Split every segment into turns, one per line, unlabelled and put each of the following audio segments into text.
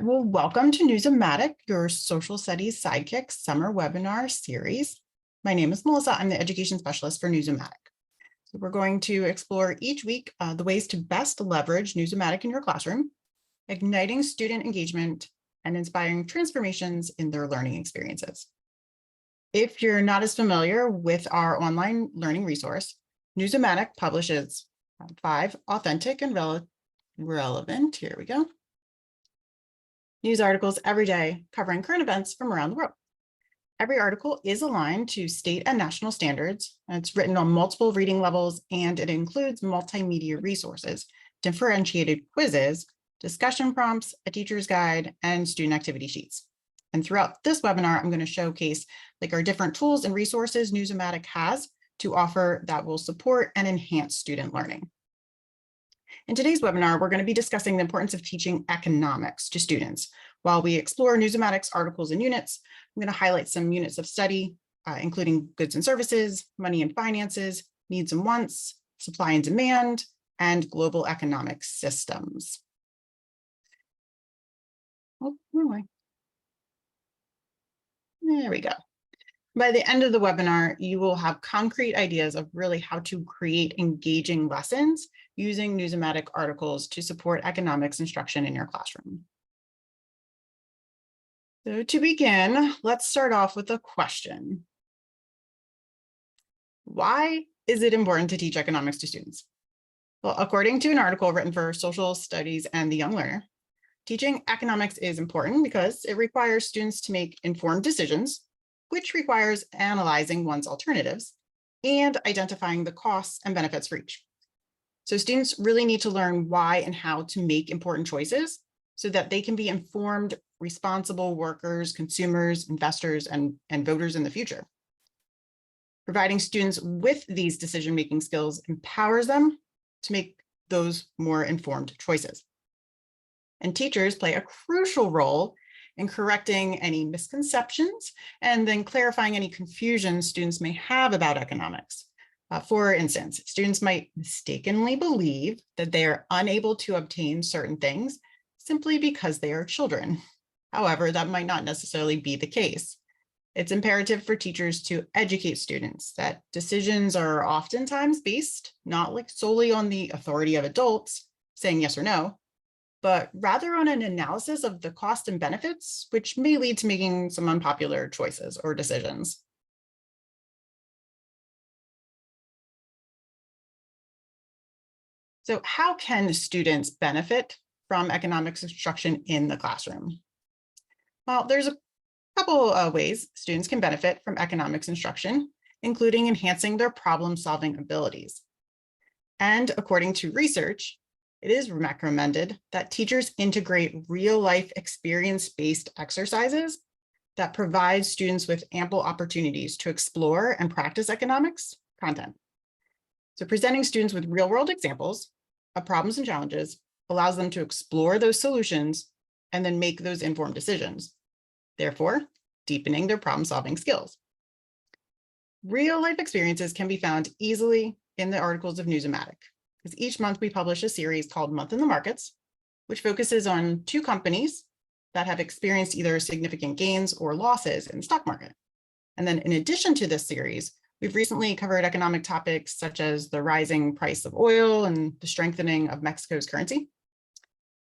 Well, welcome to News-O-Matic, your social studies sidekick summer webinar series. My name is Melissa. I'm the education specialist for News-O-Matic. So we're going to explore each week the ways to best leverage News-O-Matic in your classroom, igniting student engagement and inspiring transformations in their learning experiences. If you're not as familiar with our online learning resource, News-O-Matic publishes 5 authentic and relevant, here we go, news articles every day covering current events from around the world. Every article is aligned to state and national standards. It's written on multiple reading levels, and it includes multimedia resources, differentiated quizzes, discussion prompts, a teacher's guide, and student activity sheets. And throughout this webinar, I'm going to showcase our different tools and resources News-O-Matic has to offer that will support and enhance student learning. In today's webinar, we're going to be discussing the importance of teaching economics to students. While we explore News-O-Matic's articles and units, I'm going to highlight some units of study, including goods and services, money and finances, needs and wants, supply and demand, and global economic systems. Oh, where am I? There we go. By the end of the webinar, you will have concrete ideas of really how to create engaging lessons using News-O-Matic articles to support economics instruction in your classroom. So to begin, let's start off with a question. Why is it important to teach economics to students? Well, according to an article written for Social Studies and the Young Learner, teaching economics is important because it requires students to make informed decisions, which requires analyzing one's alternatives and identifying the costs and benefits for each. So students really need to learn why and how to make important choices so that they can be informed, responsible workers, consumers, investors, and voters in the future. Providing students with these decision-making skills empowers them to make those more informed choices. And teachers play a crucial role in correcting any misconceptions and then clarifying any confusion students may have about economics. For instance, students might mistakenly believe that they are unable to obtain certain things simply because they are children. However, that might not necessarily be the case. It's imperative for teachers to educate students that decisions are oftentimes based not solely on the authority of adults saying yes or no, but rather on an analysis of the cost and benefits, which may lead to making some unpopular choices or decisions. So how can students benefit from economics instruction in the classroom? Well, there's a couple of ways students can benefit from economics instruction, including enhancing their problem-solving abilities. And according to research, it is recommended that teachers integrate real-life experience-based exercises that provide students with ample opportunities to explore and practice economics content. So presenting students with real-world examples of problems and challenges allows them to explore those solutions and then make those informed decisions, therefore deepening their problem-solving skills. Real-life experiences can be found easily in the articles of News-O-Matic, because each month we publish a series called Month in the Markets, which focuses on 2 companies that have experienced either significant gains or losses in the stock market. And then in addition to this series, we've recently covered economic topics such as the rising price of oil and the strengthening of Mexico's currency.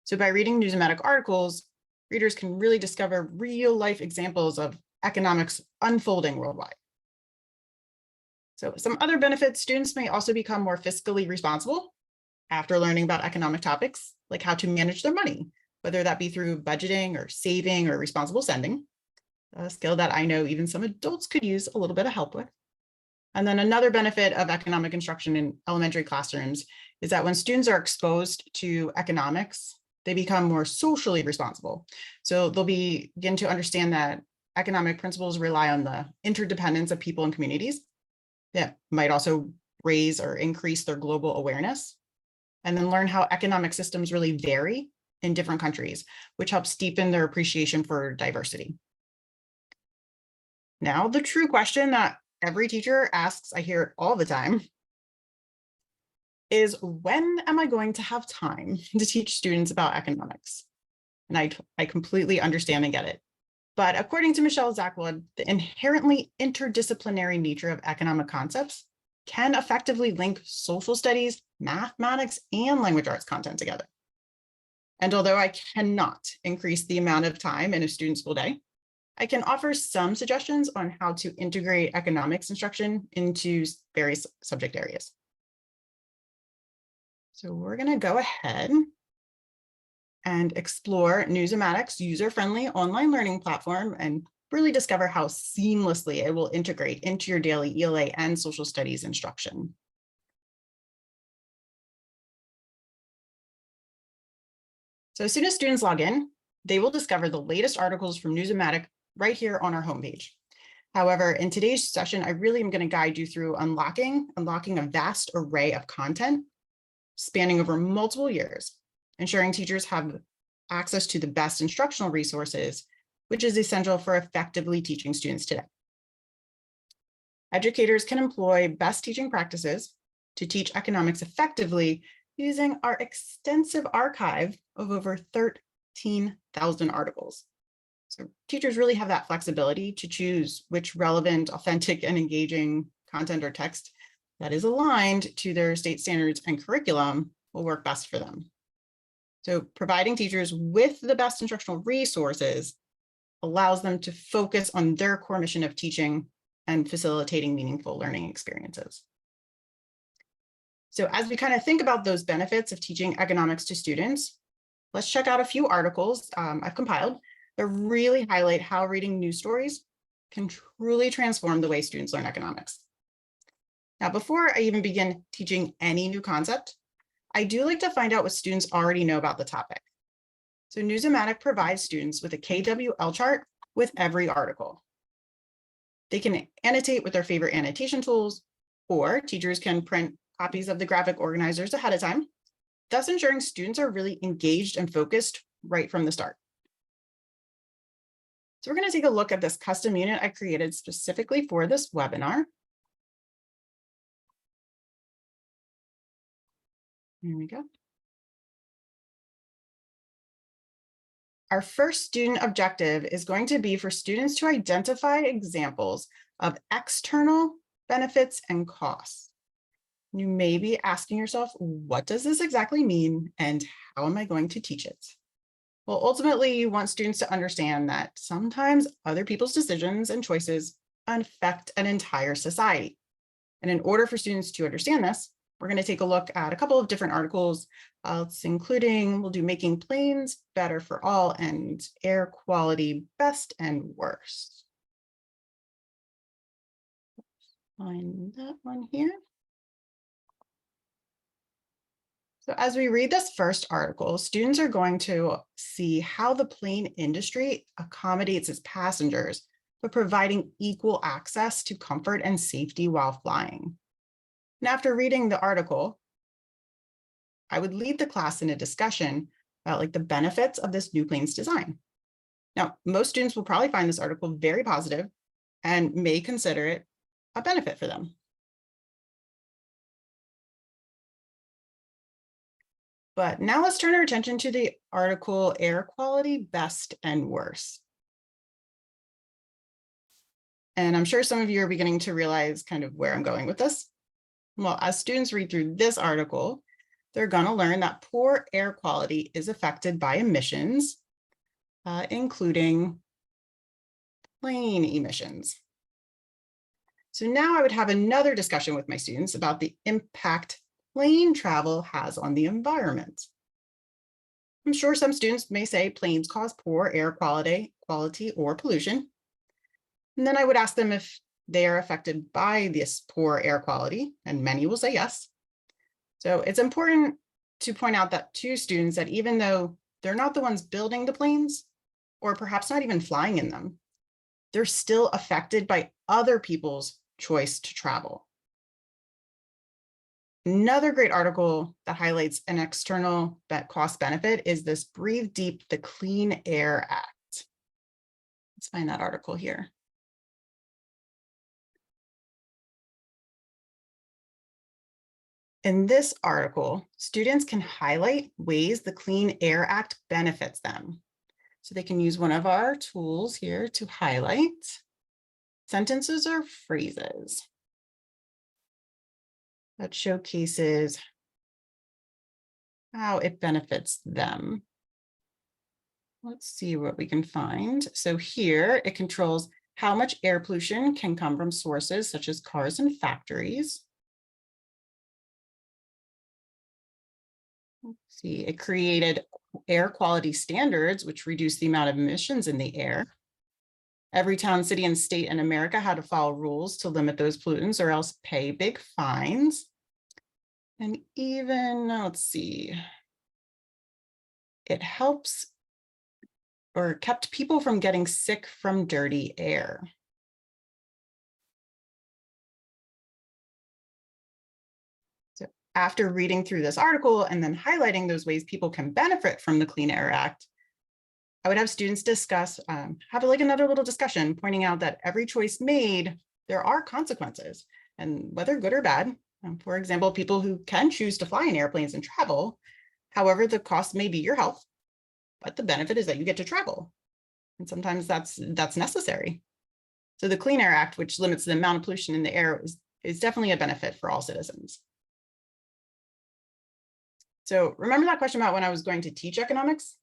So by reading News-O-Matic articles, readers can really discover real-life examples of economics unfolding worldwide. So some other benefits: students may also become more fiscally responsible after learning about economic topics, like how to manage their money, whether that be through budgeting or saving or responsible spending, a skill that I know even some adults could use a little bit of help with. And then another benefit of economic instruction in elementary classrooms is that when students are exposed to economics, they become more socially responsible. So they'll begin to understand that economic principles rely on the interdependence of people and communities. That might also raise or increase their global awareness, and then learn how economic systems really vary in different countries, which helps deepen their appreciation for diversity. Now, the true question that every teacher asks, I hear it all the time, is when am I going to have time to teach students about economics? And I completely understand and get it. But according to Michelle Zacklud, the inherently interdisciplinary nature of economic concepts can effectively link social studies, mathematics, and language arts content together. And although I cannot increase the amount of time in a student's school day, I can offer some suggestions on how to integrate economics instruction into various subject areas. So we're going to go ahead and explore News-O-Matic's user-friendly online learning platform and really discover how seamlessly it will integrate into your daily ELA and social studies instruction. So as soon as students log in, they will discover the latest articles from News-O-Matic right here on our homepage. However, in today's session, I really am going to guide you through unlocking a vast array of content spanning over multiple years, ensuring teachers have access to the best instructional resources, which is essential for effectively teaching students today. Educators can employ best teaching practices to teach economics effectively using our extensive archive of over 13,000 articles. So teachers really have that flexibility to choose which relevant, authentic, and engaging content or text that is aligned to their state standards and curriculum will work best for them. So providing teachers with the best instructional resources allows them to focus on their core mission of teaching and facilitating meaningful learning experiences. So as we kind of think about those benefits of teaching economics to students, let's check out a few articles I've compiled that really highlight how reading news stories can truly transform the way students learn economics. Now, before I even begin teaching any new concept, I do like to find out what students already know about the topic. So News-O-Matic provides students with a KWL chart with every article. They can annotate with their favorite annotation tools, or teachers can print copies of the graphic organizers ahead of time, thus ensuring students are really engaged and focused right from the start. So we're going to take a look at this custom unit I created specifically for this webinar. Here we go. Our first student objective is going to be for students to identify examples of external benefits and costs. You may be asking yourself, what does this exactly mean and how am I going to teach it? Well, ultimately, you want students to understand that sometimes other people's decisions and choices affect an entire society. And in order for students to understand this, we're going to take a look at a couple of different articles, we'll do Making Planes Better for All and Air Quality Best and Worst. Find that one here. So as we read this first article, students are going to see how the plane industry accommodates its passengers, but providing equal access to comfort and safety while flying. And after reading the article, I would lead the class in a discussion about the benefits of this new plane's design. Now, most students will probably find this article very positive and may consider it a benefit for them. But now let's turn our attention to the article Air Quality Best and Worst. And I'm sure some of you are beginning to realize kind of where I'm going with this. Well, as students read through this article, they're going to learn that poor air quality is affected by emissions, including plane emissions. So now I would have another discussion with my students about the impact plane travel has on the environment. I'm sure some students may say planes cause poor air quality or pollution. And then I would ask them if they are affected by this poor air quality, and many will say yes. So it's important to point out that to students that even though they're not the ones building the planes, or perhaps not even flying in them, they're still affected by other people's choice to travel. Another great article that highlights an external cost benefit is this Breathe Deep, the Clean Air Act. Let's find that article here. In this article, students can highlight ways the Clean Air Act benefits them. So they can use one of our tools here to highlight sentences or phrases that showcases how it benefits them. Let's see what we can find. So here it controls how much air pollution can come from sources such as cars and factories. Let's see, it created air quality standards, which reduce the amount of emissions in the air. Every town, city, and state in America had to follow rules to limit those pollutants or else pay big fines. And even, let's see, it helps or kept people from getting sick from dirty air. So after reading through this article and then highlighting those ways people can benefit from the Clean Air Act, I would have students discuss, have like another little discussion, pointing out that every choice made, there are consequences, and whether good or bad. For example, people who can choose to fly in airplanes and travel, however, the cost may be your health, but the benefit is that you get to travel. And sometimes that's necessary. So the Clean Air Act, which limits the amount of pollution in the air, is definitely a benefit for all citizens. So remember that question about when I was going to teach economics?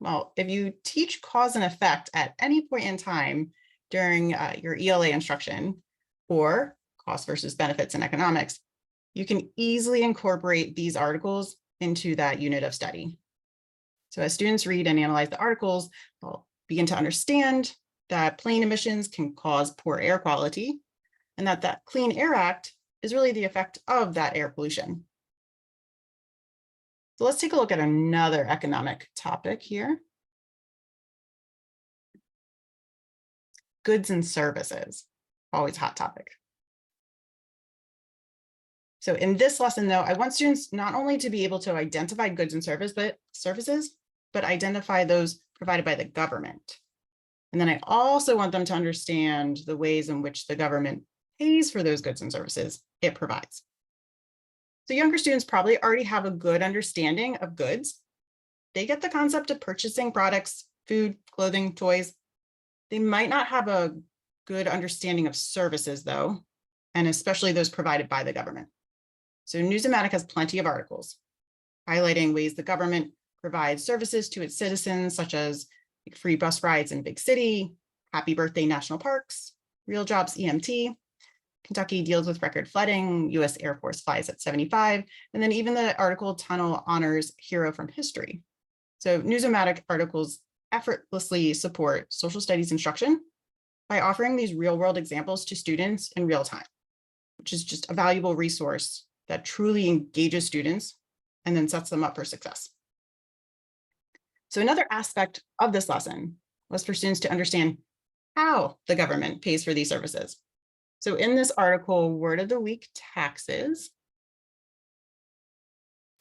Well, if you teach cause and effect at any point in time during your ELA instruction, or cost versus benefits in economics, you can easily incorporate these articles into that unit of study. So as students read and analyze the articles, they'll begin to understand that plane emissions can cause poor air quality, and that Clean Air Act is really the effect of that air pollution. So let's take a look at another economic topic here. Goods and services, always a hot topic. So in this lesson, though, I want students not only to be able to identify goods and services, but identify those provided by the government. And then I also want them to understand the ways in which the government pays for those goods and services it provides. So younger students probably already have a good understanding of goods. They get the concept of purchasing products, food, clothing, toys. They might not have a good understanding of services, though, and especially those provided by the government. So News-O-Matic has plenty of articles highlighting ways the government provides services to its citizens, such as free bus rides in big city, Happy Birthday National Parks, Real Jobs EMT, Kentucky deals with record flooding, US Air Force flies at 75, and then even the article Tunnel honors Hero from History. So News-O-Matic articles effortlessly support social studies instruction by offering these real-world examples to students in real time, which is just a valuable resource that truly engages students and then sets them up for success. So another aspect of this lesson was for students to understand how the government pays for these services. So in this article, Word of the Week, taxes,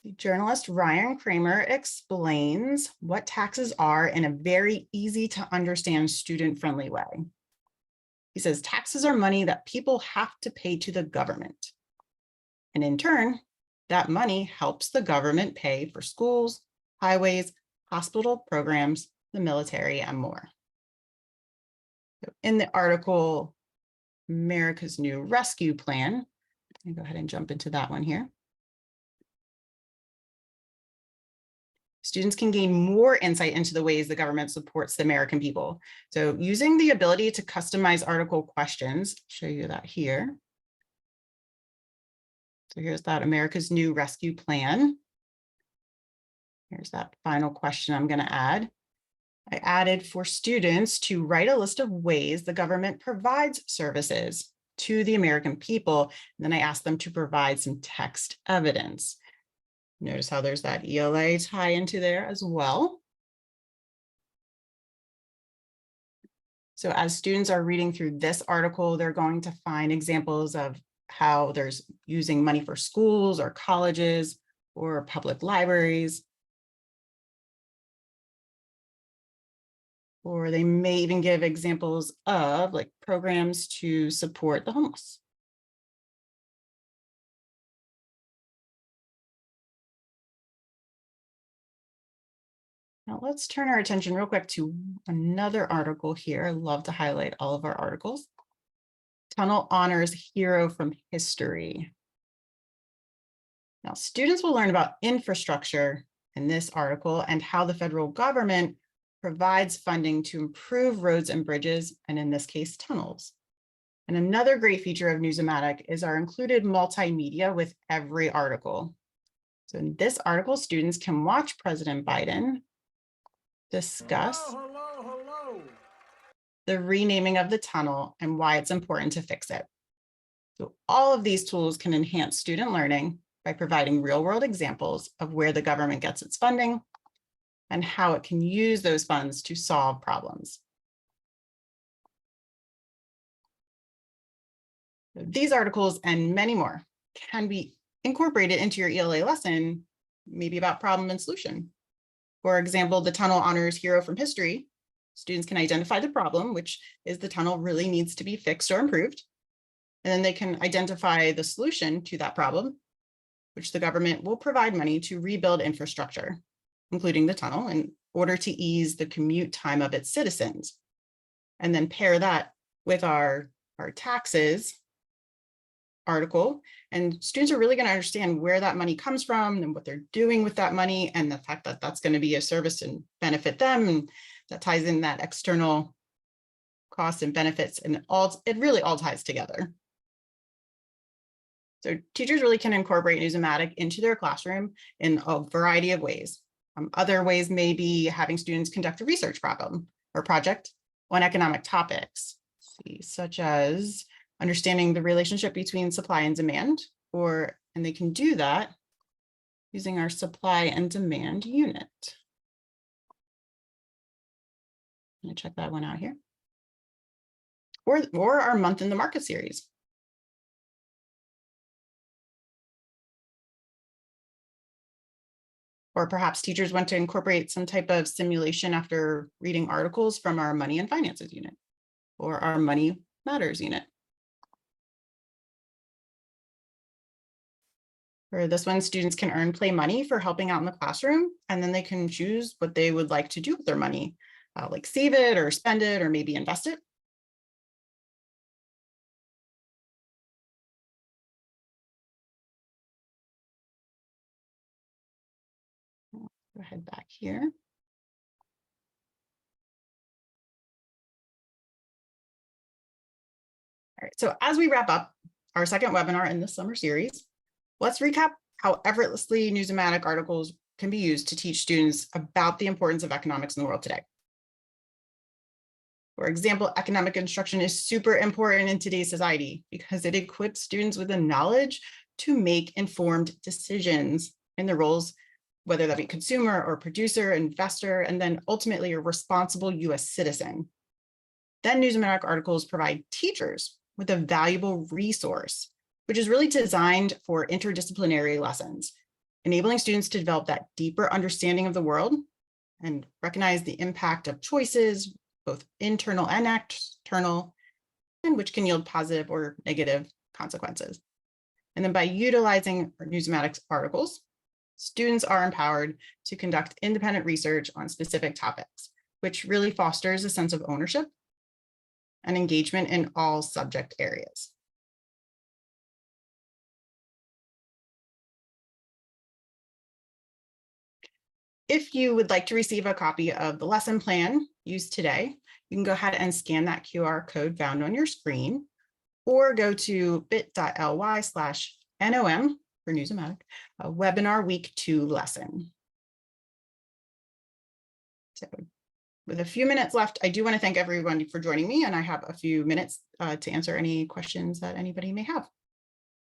the journalist Ryan Kramer explains what taxes are in a very easy to understand student-friendly way. He says taxes are money that people have to pay to the government. And in turn, that money helps the government pay for schools, highways, hospital programs, the military, and more. So in the article, America's New Rescue Plan, I'm going to go ahead and jump into that one here. Students can gain more insight into the ways the government supports the American people. So using the ability to customize article questions, I'll show you that here. So here's that America's New Rescue Plan. Here's that final question I'm going to add. I added for students to write a list of ways the government provides services to the American people. And then I asked them to provide some text evidence. Notice how there's that ELA tie into there as well. So as students are reading through this article, they're going to find examples of how there's using money for schools or colleges or public libraries. Or they may even give examples of like programs to support the homeless. Now let's turn our attention real quick to another article here. I love to highlight all of our articles. Tunnel Honors Hero from History. Now, students will learn about infrastructure in this article and how the federal government provides funding to improve roads and bridges, and in this case, tunnels. And another great feature of News-O-Matic is our included multimedia with every article. So in this article, students can watch President Biden discuss the renaming of the tunnel and why it's important to fix it. So all of these tools can enhance student learning by providing real-world examples of where the government gets its funding and how it can use those funds to solve problems. These articles and many more can be incorporated into your ELA lesson, maybe about problem and solution. For example, the Tunnel Honors Hero from History, students can identify the problem, which is the tunnel really needs to be fixed or improved. And then they can identify the solution to that problem, which the government will provide money to rebuild infrastructure, including the tunnel, in order to ease the commute time of its citizens. And then pair that with our taxes article, and students are really going to understand where that money comes from and what they're doing with that money, and the fact that that's going to be a service and benefit them, and that ties in that external costs and benefits, and it really all ties together. So teachers really can incorporate News-O-Matic into their classroom in a variety of ways. Other ways may be having students conduct a research problem or project on economic topics, such as understanding the relationship between supply and demand, and they can do that using our supply and demand unit. I'm gonna check that one out here. Or our month in the market series. Or perhaps teachers want to incorporate some type of simulation after reading articles from our money and finances unit or our money matters unit. For this one, students can earn play money for helping out in the classroom, and then they can choose what they would like to do with their money, like save it or spend it or maybe invest it. Go ahead back here. All right, so as we wrap up our second webinar in this summer series, let's recap how effortlessly News-O-Matic articles can be used to teach students about the importance of economics in the world today. For example, economic instruction is super important in today's society because it equips students with the knowledge to make informed decisions in their roles, whether that be consumer or producer, investor, and then ultimately a responsible US citizen. Then News-O-Matic articles provide teachers with a valuable resource, which is really designed for interdisciplinary lessons, enabling students to develop that deeper understanding of the world and recognize the impact of choices, both internal and external, and which can yield positive or negative consequences. And then by utilizing News-O-Matic articles, students are empowered to conduct independent research on specific topics, which really fosters a sense of ownership and engagement in all subject areas. If you would like to receive a copy of the lesson plan used today, you can go ahead and scan that QR code found on your screen, or go to bit.ly/NOM for News-O-Matic, a webinar week 2 lesson. So with a few minutes left, I do want to thank everyone for joining me, and I have a few minutes to answer any questions that anybody may have.